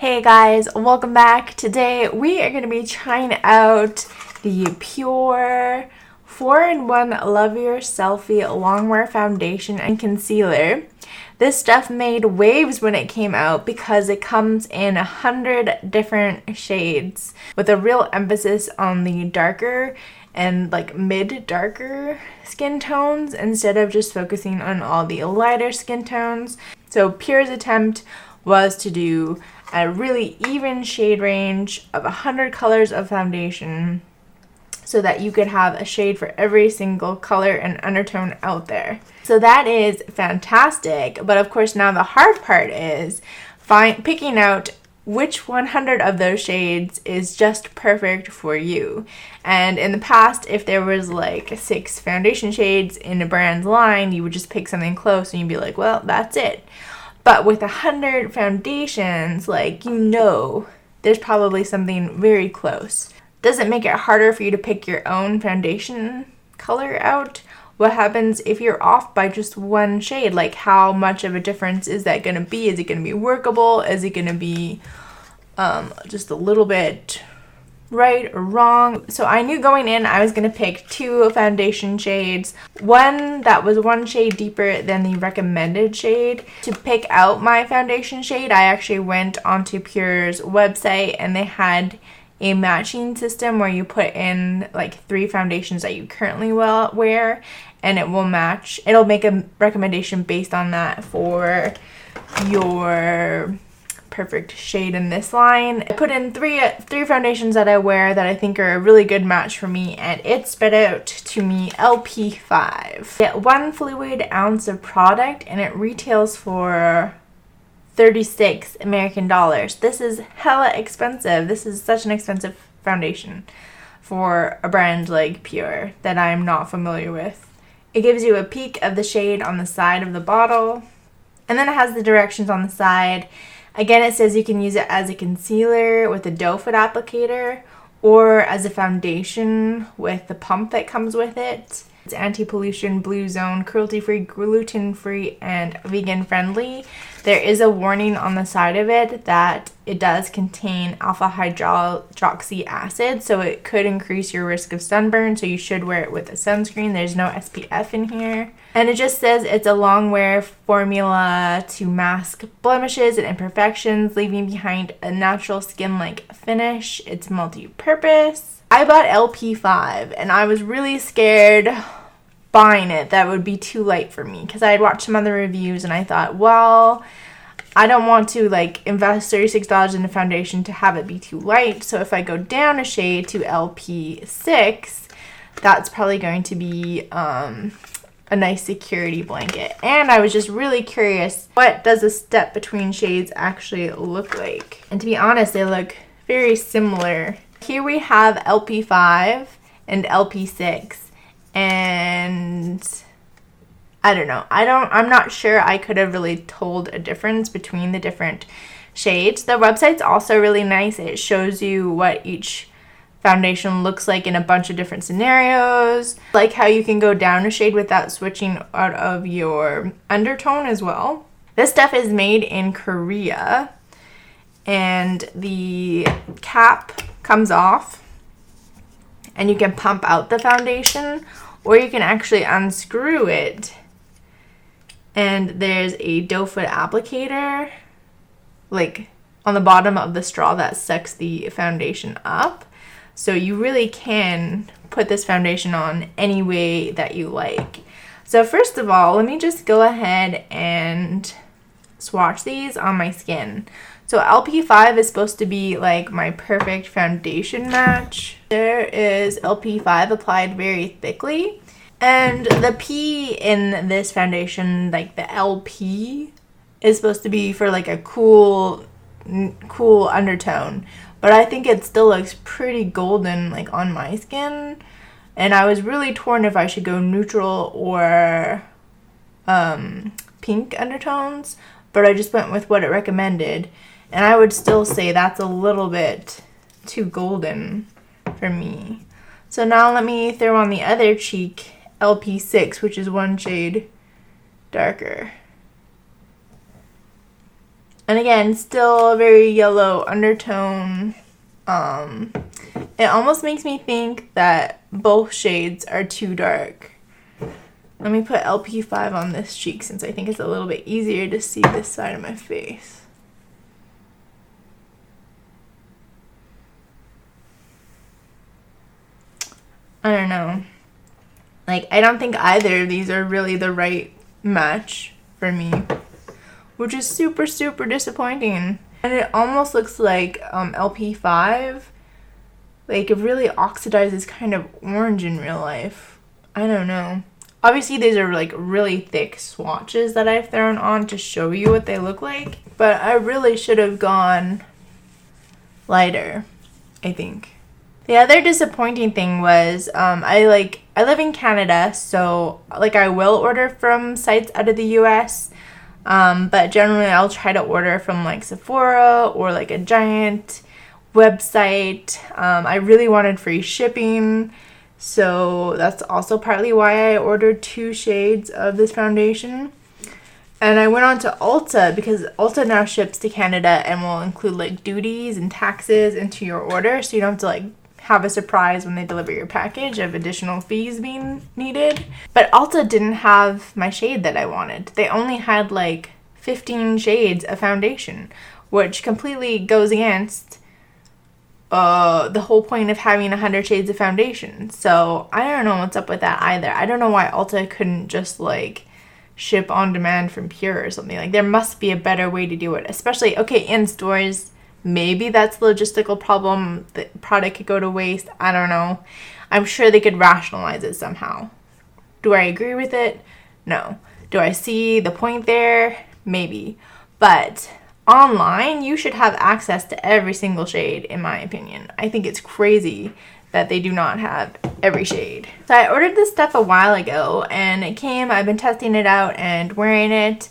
Hey guys, welcome back. Today we are going to be trying out the Pure 4-in-1 Love Your Selfie Longwear Foundation and Concealer. This stuff made waves when it came out because it comes in 100 different shades with a real emphasis on the darker and like mid-darker skin tones instead of just focusing on all the lighter skin tones. So Pure's attempt was to do a really even shade range of 100 colors of foundation so that you could have a shade for every single color and undertone out there. So that is fantastic, but of course now the hard part is picking out which 100 of those shades is just perfect for you. And in the past, if there was like 6 foundation shades in a brand's line, you would just pick something close and you'd be like, well, that's it. But with 100 foundations, there's probably something very close. Does it make it harder for you to pick your own foundation color out? What happens if you're off by just one shade? Like, how much of a difference is that going to be? Is it going to be workable? Is it going to be just a little bit right or wrong? So I knew going in I was going to pick 2 foundation shades. One that was 1 shade deeper than the recommended shade. To pick out my foundation shade, I actually went onto Pure's website and they had a matching system where you put in like 3 foundations that you currently wear and it will match. It'll make a recommendation based on that for your perfect shade in this line. I put in three foundations that I wear that I think are a really good match for me, and it spit out to me LP5. Get 1 fluid ounce of product and it retails for 36 American dollars. This is hella expensive. This is such an expensive foundation for a brand like Pure that I'm not familiar with. It gives you a peek of the shade on the side of the bottle, and then it has the directions on the side. Again, it says you can use it as a concealer with a doe foot applicator or as a foundation with the pump that comes with it. It's anti-pollution, blue zone, cruelty-free, gluten-free, and vegan-friendly. There is a warning on the side of it that it does contain alpha hydroxy acid, so it could increase your risk of sunburn, so you should wear it with a sunscreen. There's no SPF in here. And it just says it's a long wear formula to mask blemishes and imperfections, leaving behind a natural skin-like finish. It's multi-purpose. I bought LP5 and I was really scared buying it that would be too light for me because I had watched some other reviews and I thought, well, I don't want to invest $36 in a foundation to have it be too light. So if I go down a shade to LP6, that's probably going to be a nice security blanket. And I was just really curious, what does a step between shades actually look like? And to be honest, they look very similar. Here we have LP5 and LP6, and I don't know. I'm not sure I could have really told a difference between the different shades. The website's also really nice. It shows you what each foundation looks like in a bunch of different scenarios, like how you can go down a shade without switching out of your undertone as well. This stuff is made in Korea, and the cap comes off and you can pump out the foundation, or you can actually unscrew it and there's a doe foot applicator on the bottom of the straw that sucks the foundation up. So you really can put this foundation on any way that you like. So first of all, let me just go ahead and swatch these on my skin. So LP5 is supposed to be my perfect foundation match. There is LP5 applied very thickly. And the P in this foundation, the LP, is supposed to be for a cool undertone. But I think it still looks pretty golden on my skin. And I was really torn if I should go neutral or pink undertones. But I just went with what it recommended. And I would still say that's a little bit too golden for me. So now let me throw on the other cheek, LP6, which is 1 shade darker. And again, still a very yellow undertone. It almost makes me think that both shades are too dark. Let me put LP5 on this cheek since I think it's a little bit easier to see this side of my face. I don't know. Like, I don't think either of these are really the right match for me, which is super, super disappointing. And it almost looks like LP5, like it really oxidizes kind of orange in real life. I don't know. Obviously, these are like really thick swatches that I've thrown on to show you what they look like, but I really should have gone lighter, I think. The other disappointing thing was I live in Canada, so like I will order from sites out of the US, but generally I'll try to order from like Sephora or like a giant website. I really wanted free shipping, so that's also partly why I ordered 2 shades of this foundation. And I went on to Ulta because Ulta now ships to Canada and will include like duties and taxes into your order, so you don't have to like have a surprise when they deliver your package of additional fees being needed. But Ulta didn't have my shade that I wanted. They only had like 15 shades of foundation, which completely goes against the whole point of having 100 shades of foundation. So I don't know what's up with that either. I don't know why Ulta couldn't just like ship on demand from Pure or something. Like, there must be a better way to do it, especially, okay, in stores, maybe that's the logistical problem. The product could go to waste. I don't know. I'm sure they could rationalize it somehow. Do I agree with it? No. Do I see the point there? Maybe. But online, you should have access to every single shade, in my opinion. I think it's crazy that they do not have every shade. So I ordered this stuff a while ago and it came. I've been testing it out and wearing it.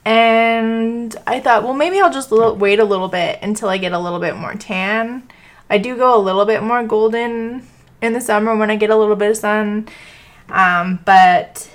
And I thought, well, maybe I'll just wait a little bit until I get a little bit more tan. I do go a little bit more golden in the summer when I get a little bit of sun. But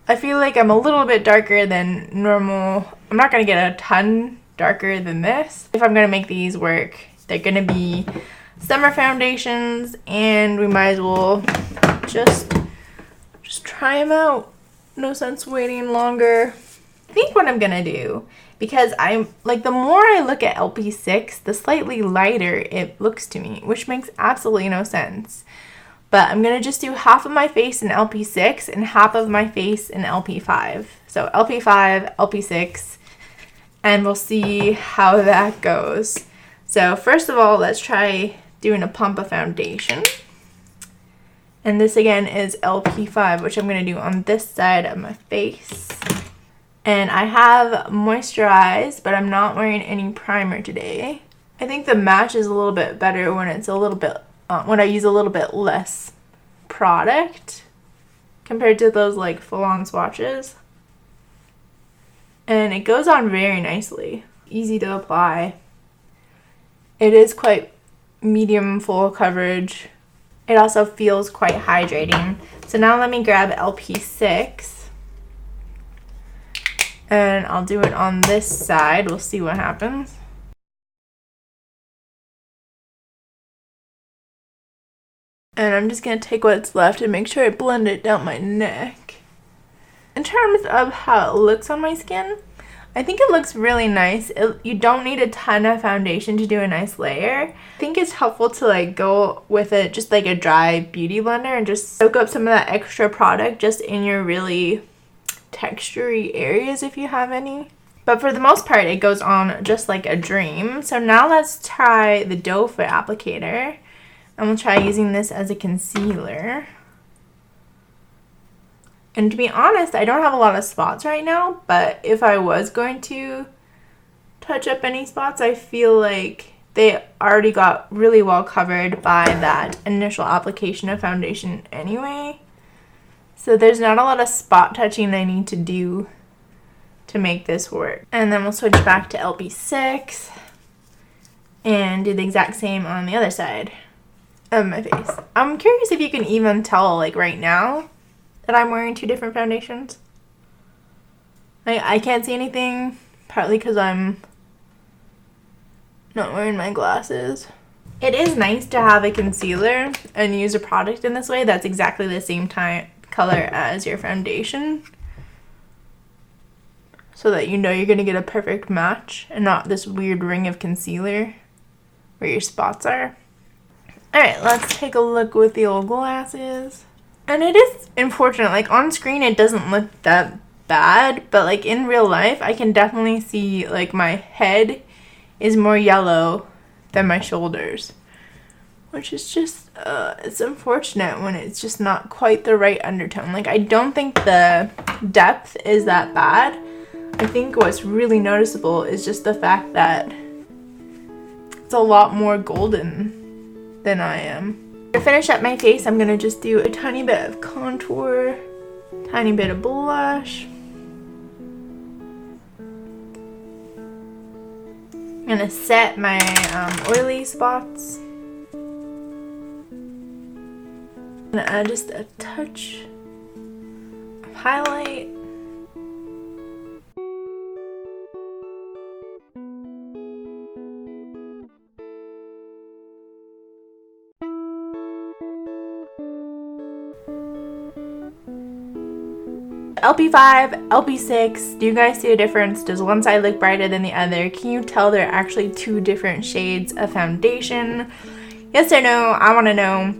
I feel like I'm a little bit darker than normal. I'm not going to get a ton darker than this. If I'm going to make these work, they're going to be summer foundations, and we might as well just try them out. No sense waiting longer. I think what I'm gonna do, because I'm like, the more I look at LP6, the slightly lighter it looks to me, which makes absolutely no sense. But I'm gonna just do half of my face in LP6 and half of my face in LP5. So LP5, LP6, and we'll see how that goes. So first of all, let's try doing a pump of foundation. And this again is LP5, which I'm going to do on this side of my face. And I have moisturized, but I'm not wearing any primer today. I think the match is a little bit better when it's a little bit, when I use a little bit less product compared to those like full-on swatches. And it goes on very nicely. Easy to apply. It is quite medium full coverage. It also feels quite hydrating. So now let me grab LP6 and I'll do it on this side. We'll see what happens. And I'm just going to take what's left and make sure I blend it down my neck. In terms of how it looks on my skin, I think it looks really nice. You don't need a ton of foundation to do a nice layer. I think it's helpful to like go with it just like a dry beauty blender and just soak up some of that extra product just in your really textury areas if you have any. But for the most part, it goes on just like a dream. So now let's try the doe foot applicator. And we'll try using this as a concealer. And to be honest, I don't have a lot of spots right now, but if I was going to touch up any spots, I feel like they already got really well covered by that initial application of foundation anyway. So there's not a lot of spot touching I need to do to make this work. And then we'll switch back to LP6 and do the exact same on the other side of my face. I'm curious if you can even tell like right now that I'm wearing 2 different foundations. I can't see anything, partly because I'm Not wearing my glasses. It is nice to have a concealer and use a product in this way that's exactly the same color as your foundation, so that you know you're going to get a perfect match and not this weird ring of concealer where your spots are. Alright, let's take a look with the old glasses. And it is unfortunate, like on screen it doesn't look that bad, but like in real life I can definitely see like my head is more yellow than my shoulders, which is just it's unfortunate when it's just not quite the right undertone. Like I don't think the depth is that bad. I think what's really noticeable is just the fact that it's a lot more golden than I am. To finish up my face, I'm gonna just do a tiny bit of contour, tiny bit of blush. I'm gonna set my oily spots. I'm gonna add just a touch of highlight. LP5, LP6, do you guys see a difference? Does one side look brighter than the other? Can you tell they're actually two different shades of foundation? Yes or no? I want to know.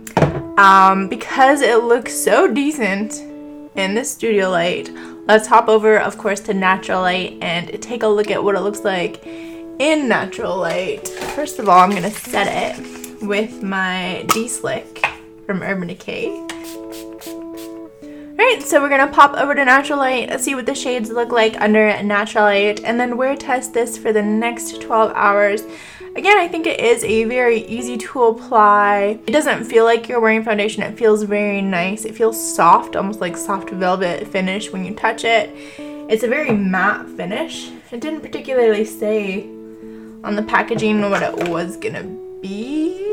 Because it looks so decent in the studio light, let's hop over, of course, to natural light and take a look at what it looks like in natural light. First of all, I'm going to set it with my D-Slick from Urban Decay. Alright, so we're going to pop over to natural light, see what the shades look like under natural light, and then wear test this for the next 12 hours. Again, I think it is a very easy to apply. It doesn't feel like you're wearing foundation. It feels very nice. It feels soft, almost like soft velvet finish when you touch it. It's a very matte finish. It didn't particularly say on the packaging what it was going to be.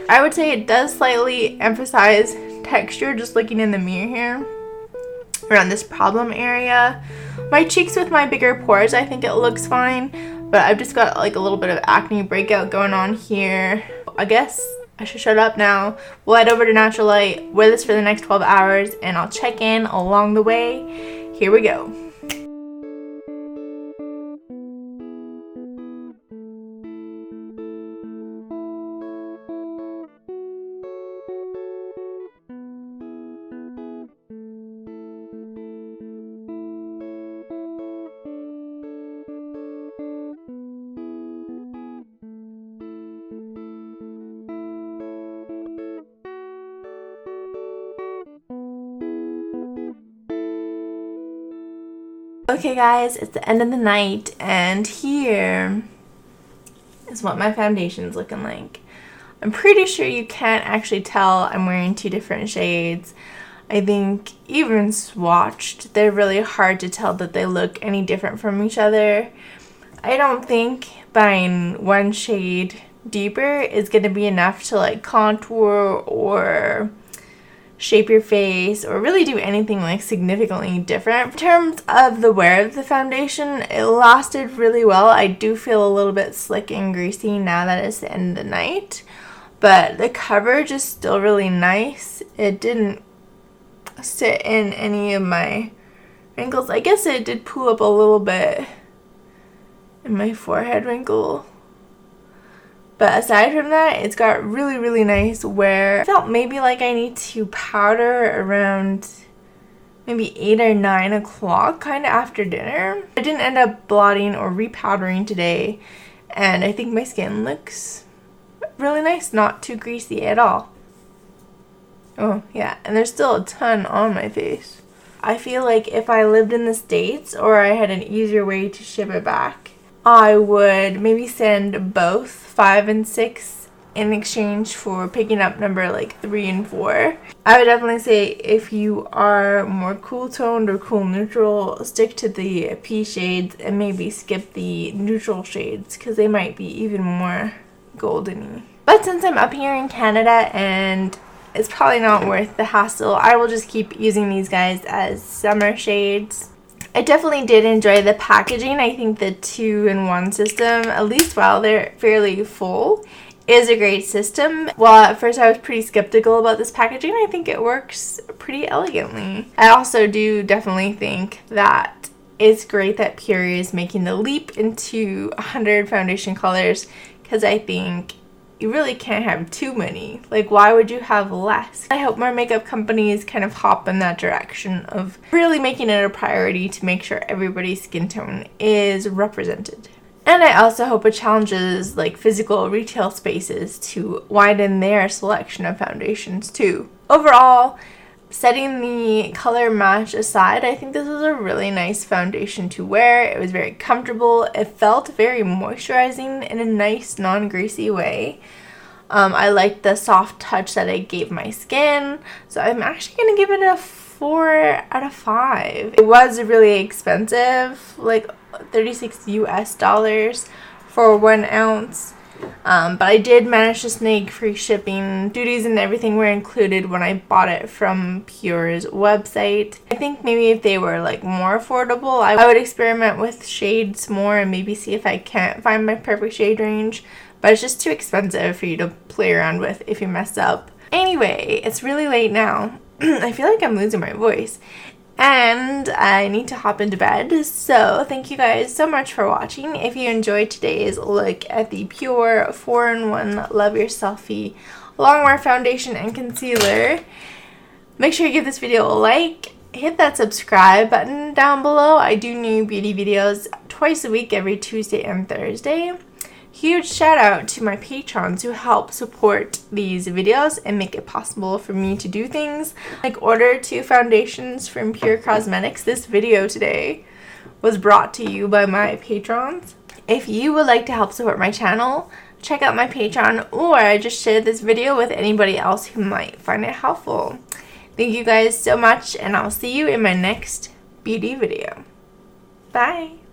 I would say it does slightly emphasize texture just looking in the mirror here around this problem area. My cheeks with my bigger pores, I think it looks fine, but I've just got like a little bit of acne breakout going on here. I guess I should shut up now. We'll head over to natural light, wear this for the next 12 hours, and I'll check in along the way. Here we go. Okay guys, it's the end of the night and here is what my foundation's looking like. I'm pretty sure you can't actually tell I'm wearing two different shades. I think even swatched, they're really hard to tell that they look any different from each other. I don't think buying one shade deeper is going to be enough to like contour or shape your face or really do anything like significantly different. In terms of the wear of the foundation, it lasted really well. I do feel a little bit slick and greasy now that it's the end of the night, but the coverage is still really nice. It didn't sit in any of my wrinkles. I guess it did pull up a little bit in my forehead wrinkle. But aside from that, it's got really, really nice wear. I felt maybe like I need to powder around maybe 8 or 9 o'clock, kind of after dinner. I didn't end up blotting or repowdering today, and I think my skin looks really nice, not too greasy at all. Oh, yeah, and there's still a ton on my face. I feel like if I lived in the States or I had an easier way to ship it back, I would maybe send both 5 and 6 in exchange for picking up number like 3 and 4. I would definitely say if you are more cool toned or cool neutral, stick to the P shades and maybe skip the neutral shades because they might be even more goldeny. But since I'm up here in Canada and it's probably not worth the hassle, I will just keep using these guys as summer shades. I definitely did enjoy the packaging. I think the 2-in-1 system, at least while they're fairly full, is a great system. While at first I was pretty skeptical about this packaging, I think it works pretty elegantly. I also do definitely think that it's great that Pure is making the leap into 100 foundation colors, because I think you really can't have too many. Like, why would you have less? I hope more makeup companies kind of hop in that direction of really making it a priority to make sure everybody's skin tone is represented. And I also hope it challenges like physical retail spaces to widen their selection of foundations too. Overall, setting the color match aside, I think this was a really nice foundation to wear. It was very comfortable. It felt very moisturizing in a nice, non-greasy way. I liked the soft touch that it gave my skin. So I'm actually going to give it a 4 out of 5. It was really expensive, like $36 US for 1 ounce. But I did manage to snag free shipping. Duties and everything were included when I bought it from Pure's website. I think maybe if they were like more affordable, I would experiment with shades more and maybe see if I can't find my perfect shade range. But it's just too expensive for you to play around with if you mess up. Anyway, it's really late now. I feel like I'm losing my voice. And I need to hop into bed. So thank you guys so much for watching. If you enjoyed today's look at the Pure 4-in-1 Love Your Selfie Longwear Foundation and Concealer, make sure you give this video a like. Hit that subscribe button down below. I do new beauty videos twice a week, every Tuesday and Thursday. Huge shout out to my patrons who help support these videos and make it possible for me to do things like order 2 foundations from Pure Cosmetics. This video today was brought to you by my patrons. If you would like to help support my channel, check out my Patreon or just share this video with anybody else who might find it helpful. Thank you guys so much, and I'll see you in my next beauty video. Bye!